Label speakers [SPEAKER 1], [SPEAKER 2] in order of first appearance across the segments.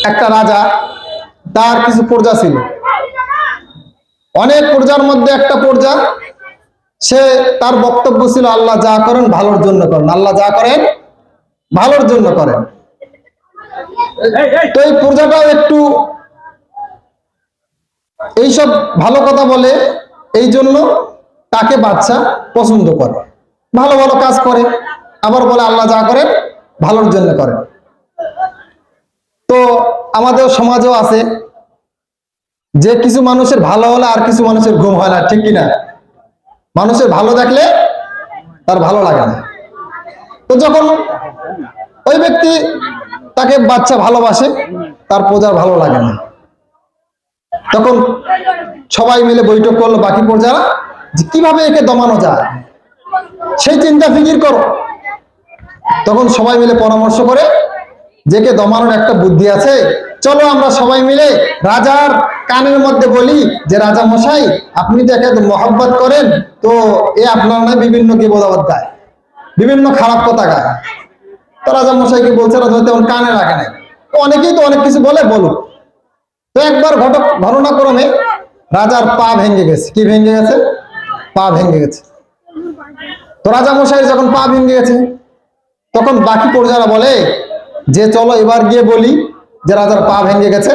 [SPEAKER 1] একটা রাজা, তার কিছু প্রজা ছিল। অনেক প্রজার মধ্যে একটা প্রজা, সে তার বক্তব্য ছিল আল্লাহ যা করেন ভালোর জন্য করেন, আল্লাহ যা করেন ভালোর জন্য করেন। তো এই প্রজাটাও একটু এইসব ভালো কথা বলে, এই জন্য তাকে বাচ্চা পছন্দ করে, ভালো ভালো কাজ করে, আবার বলে আল্লাহ যা করেন ভালোর জন্য করেন। তো আমাদের সমাজেও আছে যে কিছু মানুষের ভালো হলে আর কিছু মানুষের ঘুম হয় না, ঠিক কিনা? মানুষের ভালো দেখলে তার ভালো লাগে না। তো যখন ওই ব্যক্তি তাকে বাচ্চা ভালোবাসে, তার প্রজার ভালো লাগে না, তখন সবাই মিলে বৈঠক করলো বাকি প্রজারা, যে কিভাবে একে দমানো যায় সেই চিন্তা ফিকির করো। তখন সবাই মিলে পরামর্শ করে যে কে দমানোর একটা বুদ্ধি আছে, চলো আমরা সবাই মিলে রাজার কানের মধ্যে বলি যে রাজা মশাই আপনি তো একে মহব্বত করেন, তো এ আপনার নয় বিভিন্ন গিবদাবাদ গায়, বিভিন্ন খারাপ কথা গায়। তো রাজা মশাইকে বলছে, রাজা তেমন কানে লাগে নাই, তো অনেকেই তো অনেক কিছু বলে, বলুক। তো একবার ঘটনাক্রমে রাজার পা ভেঙে গেছে। কি ভেঙে গেছে? পা ভেঙে গেছে। তো রাজা মশাই যখন পা ভেঙে গেছে, তখন বাকি প্রজারা বলে যে চলো এবার গিয়ে বলি যে রাজার পা ভেঙে গেছে,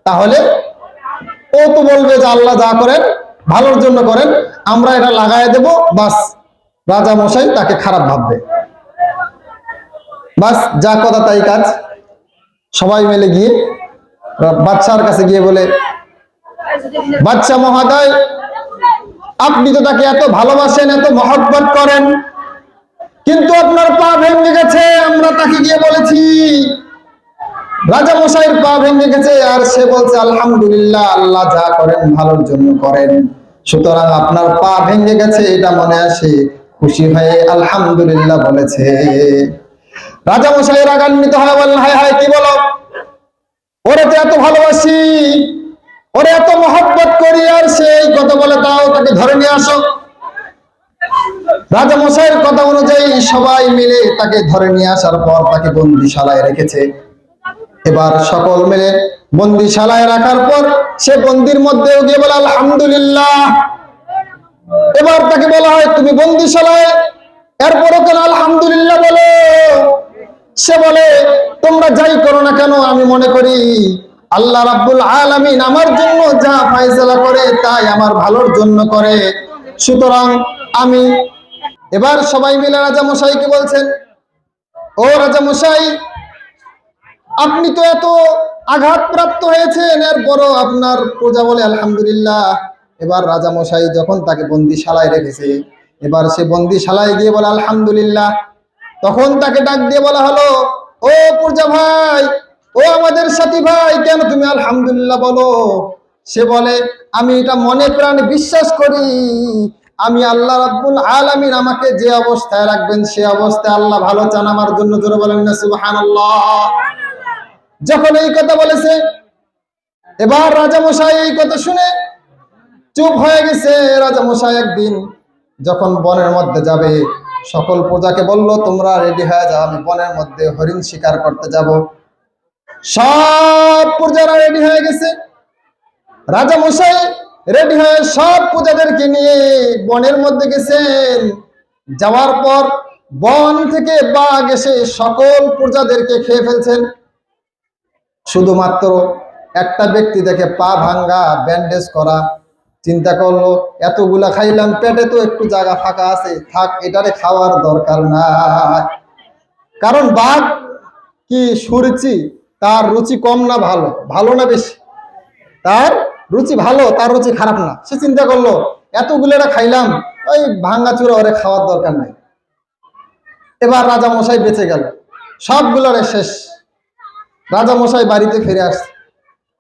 [SPEAKER 1] তাহলে ও তো বলবে যে আল্লাহ যা করেন ভালোর জন্য করেন, আমরা এটা লাগাই দেব, বাস রাজা মশাই তাকে খারাপ ভাববে। বাস যা কথা তাই কাজ। সবাই মিলে গিয়ে বাদশার কাছে গিয়ে বলে, বাদশা মহোদয় আপনি তো তাকে এত ভালোবাসেন, এত মহব্বত করেন, কিন্তু আপনার পা ভেঙে গেছে। আমরা তাকে গিয়ে বলেছি রাজা মশাইয়ের পা ভেঙে গেছে, আর সে বলছে আলহামদুলিল্লাহ আল্লাহ যা করেন ভালোর জন্য করেন, সুতরাং আপনার পা ভেঙে গেছে এটা মনে আসে, খুশি হয়ে আলহামদুলিল্লাহ বলেছে। রাজা মশাই রাগান্বিত হয়, বললেন হায় হায় কি বলো, ওরে তো এত ভালোবাসি, ওরে এত মহব্বত করি, আর সেই কথা বলে, তাও তাকে ধরে নিয়ে আসো। রাজা মশাইয়ের কথা অনুযায়ী সবাই মিলে তাকে ধরে নিয়ে আসার পর তাকে বন্দিশালায় রেখেছে। এবার সকল মিলে বন্দিশালায় রাখার পর সে বন্দির মধ্যে গিয়ে বলে আলহামদুলিল্লাহ। এবার তাকে বলা হয় তুমি বন্দিশালায়, এরপরও কেন আলহামদুলিল্লাহ বলো? সে বলে তোমরা যাই করো না কেন, আমি মনে করি আল্লাহ রাব্বুল আলামিন আমার জন্য যা ফয়সালা করে তাই আমার ভালোর জন্য করে, সুতরাং আমি। এবার সবাই মিলে রাজা মশাইকে বলছেন, ও রাজা মশাই আপনি তো এত আঘাতপ্রাপ্ত হয়েছেন, এরপরও আপনার প্রজা বলে আলহামদুলিল্লাহ। এবার রাজা মশাই যখন তাকে বন্দিশালায় রেখেছে, এবার সে বন্দিশালায় গিয়ে বলে আলহামদুলিল্লাহ। তখন তাকে ডাক দিয়ে বলা হলো, ও প্রজা ভাই, ও আমাদের সাথী ভাই, কেন তুমি আলহামদুলিল্লাহ বলো? সে বলে আমি এটা মনে প্রাণে বিশ্বাস করি, আমি আল্লাহ রাব্বুল আলামিন আমাকে যে অবস্থায় রাখবেন সে অবস্থায় আল্লাহ ভালো চান আমার জন্য। জোরে বলেন না সুবহানাল্লাহ। যখন এই কথা বলেছে, এবার রাজামশাই এই কথা শুনে চুপ হয়ে গেছে। রাজামশাই একদিন যখন বনের মধ্যে যাবে, সকল প্রজাকে বলল তোমরা রেডি হয়ে যাও, আমি বনের মধ্যে হরিণ শিকার করতে যাব। সব প্রজারা রেডি হয়ে গেছে। রাজামশাই রেডি হয়ে সব প্রজাদেরকে নিয়ে বনের মধ্যে গেছেন। যাওয়ার পর বন থেকে বাঘ এসে সকল প্রজাদেরকে খেয়ে ফেলছেন। শুধুমাত্র একটা ব্যক্তি দেখে পা ভাঙ্গা, ব্যান্ডেজ করা, চিন্তা করলো এতগুলা খাইলাম, পেটে তো একটু জায়গা ফাঁকা আছে, থাক এটারে খাওয়ার দরকার নাই। কারণ বাঘ কি সুরুচি, তার রুচি কম না ভালো, ভালো না বেশি? তার রুচি ভালো, তার রুচি খারাপ না। সে চিন্তা করলো এতগুলোরা খাইলাম, ওই ভাঙ্গা চূড়া ওরে খাওয়ার দরকার নাই। এবার রাজা মশাই বেঁচে গেল, সবগুলোরে শেষ। রাজা মশাই বাড়িতে ফিরে আসছে,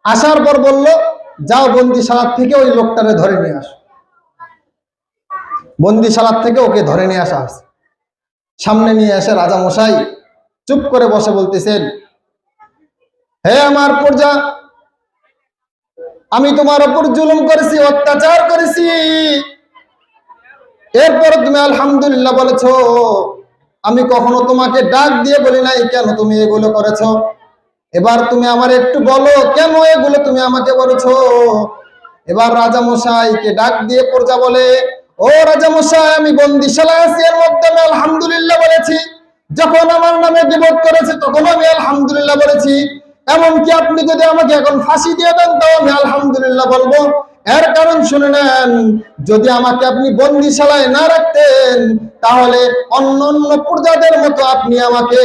[SPEAKER 1] আসার পর বলল যাও বন্দিশালার থেকে ওই লোকটারে ধরে নিয়ে আসো। বন্দিশালার থেকে ওকে ধরে নিয়ে আসা হয়েছে। সামনে নিয়ে এসে রাজা মশাই চুপ করে বসে বলতেছেন, হে আমার প্রজা, আমি তোমার উপর জুলুম করেছি, অত্যাচার করেছি, এরপর তুমি আলহামদুলিল্লাহ বলেছো। আমি কখনো তোমাকে ডাক দিয়ে বলি নাই কেন তুমি এগুলো করেছো। এবার তুমি আমার একটু বলো কেন এগুলো তুমি আমাকে বলেছো। এবার রাজামশাইকে ডাক দিয়ে প্রজা বলে, ও রাজামশাই, আমি বন্দিশালায় আছি, এর মধ্যে আমি আলহামদুলিল্লাহ বলেছি। যখন আমার নামে বিপদ করেছে তখন আমি আলহামদুলিল্লাহ বলেছি। এমনকি আপনি যদি আমাকে এখন ফাঁসি দিয়ে দেন তাও আমি আলহামদুলিল্লাহ বলবো। এর কারণ শুনে নেন, যদি আমাকে আপনি বন্দিশালায় না রাখতেন তাহলে অন্য অন্য প্রজাদের মতো আপনি আমাকে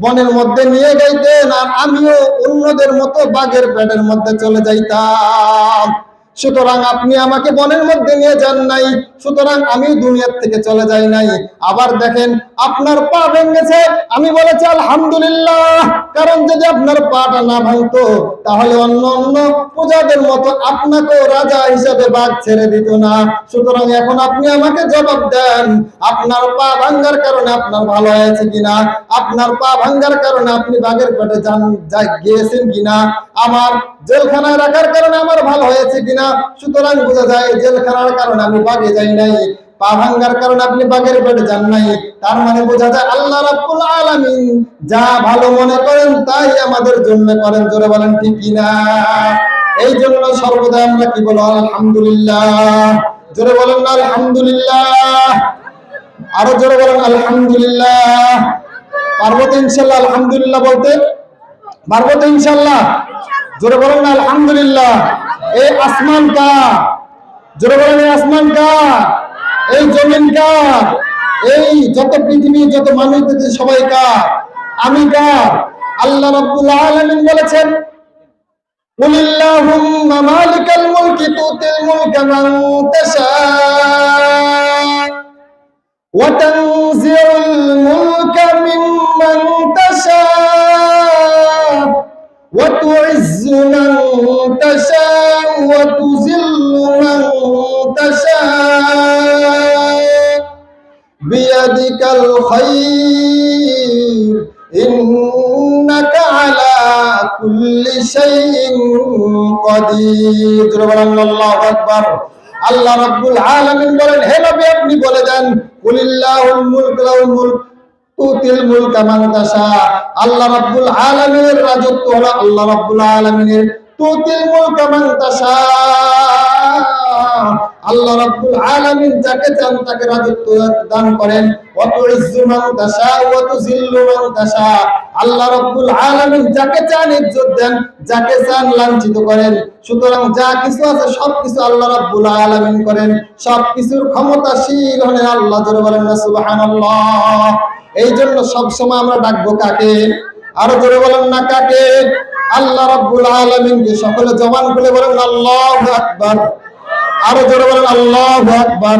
[SPEAKER 1] বনের মধ্যে নিয়ে যাইতেন, আর আমিও অন্যদের মতো বাঘের পেটের মধ্যে চলে যাইতাম। সুতরাং আপনি আমাকে বনের মধ্যে নিয়ে যান নাই, সুতরাং আমি দুনিয়ার থেকে চলে যাই নাই। আবার দেখেন, আপনার পা ভেঙেছে, আমি বলেছি আলহামদুলিল্লাহ, কারণ যদি আপনার পাটা না ভাঙতো তাহলে অন্য অন্য প্রজাদের মতো আপনাকেও রাজা হিসাবে বাঘ ছেড়ে দিত না। সুতরাং এখন আপনি আমাকে জবাব দেন, আপনার পা ভাঙার কারণে আপনার ভালো হয়েছে কিনা, আপনার পা ভাঙার কারণে আপনি বাঘের পেটে গিয়েছেন কিনা, আমার জেলখানায় রাখার কারণে আমার ভালো হয়েছে কিনা। সুতরাং বোঝা যায় জেলখানার কারণে আমি বাঘে যাই নাই, পা ভাঙ্গার কারণে আপনি বাঘের পেটে যান নাই। তার মানে বোঝা যায় আল্লাহ রাব্বুল আলামিন যা ভালো মনে করেন তাই আমাদের জন্য করেন। জোরে বলেন ঠিক কিনা? এই জন্য সর্বদা আমরা কি বলবো? আলহামদুলিল্লাহ। জোরে বলেন না আলহামদুলিল্লাহ। আরো জোরে বলেন আলহামদুলিল্লাহ। পারবো তো ইনশাল্লাহ আলহামদুলিল্লাহ বলতে? পারবো তো ইনশাল্লাহ? জোরে বলেন না আলহামদুলিল্লাহ। এই আসমান কার? জোরে বলেন এই আসমান কার? এই জমিন কার? এই যত পৃথিবী যত মানুষ আছে সবাই কার? আমি কার? আল্লাহ রাব্বুল আলামিন বলেছেন, কুলিল্লাহুম্মা মালিকাল মুলকি তুতিল মুলকা মান তাশা ওয়া তানজিউল মুলকা মিম্মান তাশা وتعز من تشاء وتذل من تشاء بيدك الخير إنك على كل شيء قدير। আল্লাহু আকবার। আল্লাহ রাব্বুল আলামিন বলেন, হে নবী আপনি বলে দেন, কুলিল্লাহুল মুলকু লাহুল মুলক তুতিল মুলকা মান তাশা। আল্লাহ রাব্বুল আলামিনের রাজত্ব হলো আল্লাহ রাব্বুল আলামিনের। তুতিল মুলকা মান তাশা, আল্লাহ রাব্বুল আলামিন যাকে চান তাকে রাজত্ব দান করেন। ওয়া তুইজ্জু মান তাশা ওয়া তুযিল্লু মান তাশা, আল্লাহ রাব্বুল আলামিন যাকে চান ইজ্জত দেন, যাকে চান লাঞ্ছিত করেন। সুতরাং যা কিছু আছে সবকিছু আল্লাহ রাব্বুল আলামিন করেন, সবকিছুর ক্ষমতাশীল হলেন আল্লাহ। জোরে বলেন না সুবহানাল্লাহ। এই জন্য সবসময় আমরা ডাকবো কাকে? আরো জোরে বলেন না কাকে? আল্লাহ রাব্বুল আলামিনকে। সকলে জবান খুলে বলেন আল্লাহু আকবার। আরো জোরে বলেন আল্লাহু আকবার।